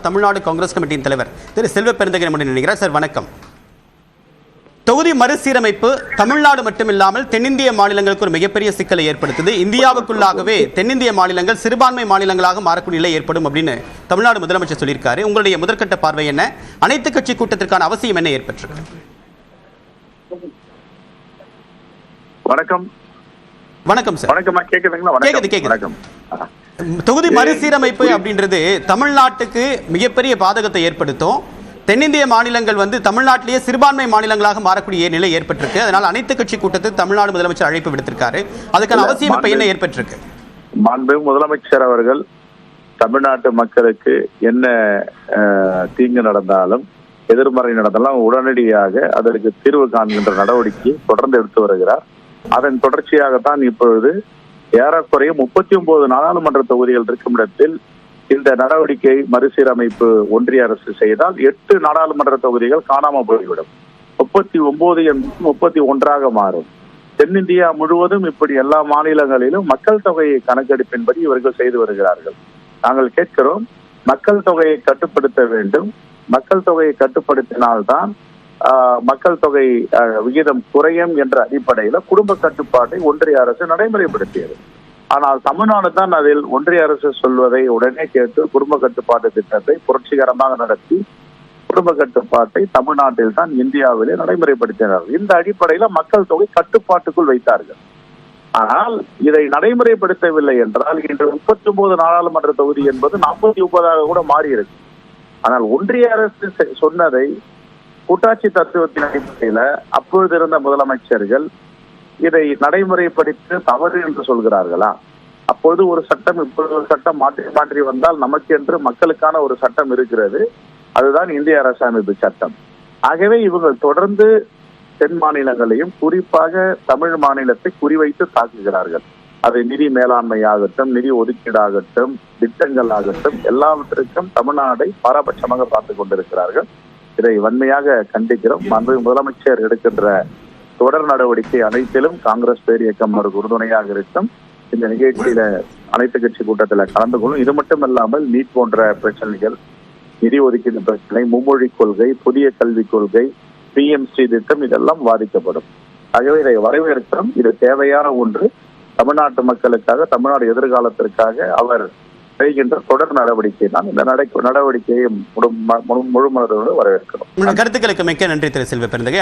தமிழ்நாடு காங்கிரஸ் கமிட்டியின் தலைவர் திரு செல்வ பெருந்தகை நம்முடன் நினைக்கிறார். சார் வணக்கம். தொகுதி மறுசீரமைப்பு தமிழ்நாடு மட்டுமில்லாமல் தென்னிந்திய மாநிலங்களுக்கு ஒரு மிகப்பெரிய சிக்கலை ஏற்படுத்துது. இந்தியாவுக்குள்ளாகவே தென்னிந்திய மாநிலங்கள் சிறுபான்மை மாநிலங்களாக மாறக்கூடிய நிலை ஏற்படும் அப்படின்னு தமிழ்நாடு முதலமைச்சர் சொல்லியிருக்காரு. உங்களுடைய முதற்கட்ட பார்வை என்ன? அனைத்து கட்சி கூட்டத்திற்கான அவசியம் என்ன ஏற்பட்டிருக்கு? வணக்கம். வணக்கம் சார். வணக்கம். கேக்குதுங்களா? கேக்குது. தொகுதி மறுசீரமைப்பு அப்படின்றது தமிழ்நாட்டுக்கு மிகப்பெரிய பாதகத்தை ஏற்படுத்தும். தென்னிந்திய மாநிலங்கள் தமிழ்நாட்டிலேயே சிறுபான்மை மாநிலங்களாக மாறக்கூடிய நிலை ஏற்பட்டிருக்கு. அதனால் அனைத்து கட்சி கூட்டத்தில் தமிழ்நாடு முதலமைச்சர் அழைப்பு விடுத்திருக்காரு. அதுக்கான அவசியம் இப்ப என்ன ஏற்பட்டிருக்கு? மாண்புமிகு முதலமைச்சர் அவர்கள் தமிழ்நாட்டு மக்களுக்கு என்ன தீங்கு நடந்தாலும் எதிர்மறை நடந்தாலும் உடனடியாக அதற்கு தீர்வு காண்கின்ற நடவடிக்கையை தொடர்ந்து எடுத்து வருகிறார். அதன் தொடர்ச்சியாகத்தான் இப்பொழுது ஏறக்குறைய 39 நாடாளுமன்ற தொகுதிகள் இருக்கும் இடத்தில் இந்த நடவடிக்கை மறுசீரமைப்பு ஒன்றிய அரசு செய்தால் 8 நாடாளுமன்ற தொகுதிகள் காணாமல் போய்விடும். 39 31 மாறும். தென்னிந்தியா முழுவதும் இப்படி எல்லா மாநிலங்களிலும் மக்கள் தொகையை கணக்கெடுப்பின்படி இவர்கள் செய்து வருகிறார்கள். நாங்கள் கேட்கிறோம், மக்கள் தொகையை கட்டுப்படுத்த வேண்டும். மக்கள் தொகையை கட்டுப்படுத்தினால்தான் மக்கள் தொகை விகிதம் குறையும் என்ற அடிப்படையில குடும்ப கட்டுப்பாட்டை ஒன்றிய அரசு நடைமுறைப்படுத்தியது. ஆனால் தமிழ்நாடு தான் அதில் ஒன்றிய அரசு சொல்வதை உடனே கேட்டு குடும்ப கட்டுப்பாட்டு திட்டத்தை புரட்சிகரமாக நடத்தி குடும்ப கட்டுப்பாட்டை தமிழ்நாட்டில் தான் இந்தியாவிலே நடைமுறைப்படுத்தினார். இந்த அடிப்படையில மக்கள் தொகை கட்டுப்பாட்டுக்குள் வைத்தார்கள். ஆனால் இதை நடைமுறைப்படுத்தவில்லை என்றால் இன்று 39 நாடாளுமன்ற தொகுதி என்பது 49 கூட மாறி இருக்கு. ஆனால் ஒன்றிய அரசு சொன்னதை கூட்டாட்சி தத்துவத்தின் அடிப்படையில அப்பொழுது இருந்த முதலமைச்சர்கள் இதை நடைமுறைப்படுத்த தவறு என்று சொல்கிறார்களா? அப்பொழுது ஒரு சட்டம், இப்பொழுது ஒரு சட்டம் மாற்றி வந்தால் நமக்கு என்று மக்களுக்கான ஒரு சட்டம் இருக்கிறது. அதுதான் இந்திய அரசமைப்பு சட்டம். ஆகவே இவர்கள் தொடர்ந்து தென் மாநிலங்களையும் குறிப்பாக தமிழ் மாநிலத்தை குறிவைத்து தாக்குகிறார்கள். அது நிதி மேலாண்மை ஆகட்டும், நிதி ஒதுக்கீடாகட்டும், திட்டங்கள் ஆகட்டும், எல்லாவற்றிற்கும் தமிழ்நாடை பாரபட்சமாக பார்த்துக் கொண்டிருக்கிறார்கள். இதை வன்மையாக கண்டிக்கிறோம். முதலமைச்சர் எடுக்கின்ற தொடர் நடவடிக்கை அனைத்திலும் காங்கிரஸ் பேரியக்கம் அவருக்கு உறுதுணையாக இருக்கும். இந்த நிகழ்ச்சியில அனைத்து கட்சி கூட்டத்தில் கலந்து கொள்ளும். இது மட்டும் இல்லாமல் நீட் போன்ற பிரச்சனைகள், நிதி ஒதுக்கீடு பிரச்சனை, மும்மொழி கொள்கை, புதிய கல்விக் கொள்கை, PMC திட்டம் இதெல்லாம் வாதிக்கப்படும். ஆகவே இதை வரவேற்கிறோம். இது தேவையான ஒன்று. தமிழ்நாட்டு மக்களுக்காக, தமிழ்நாடு எதிர்காலத்திற்காக அவர் செய்கின்ற தொடர் நடவடிக்கை தான். இந்த நடவடிக்கையை முழு மனதோடு வரவேற்கிறோம். கருத்துக்களுக்கு மிக்க நன்றி திரு செல்வ பெருந்தகை.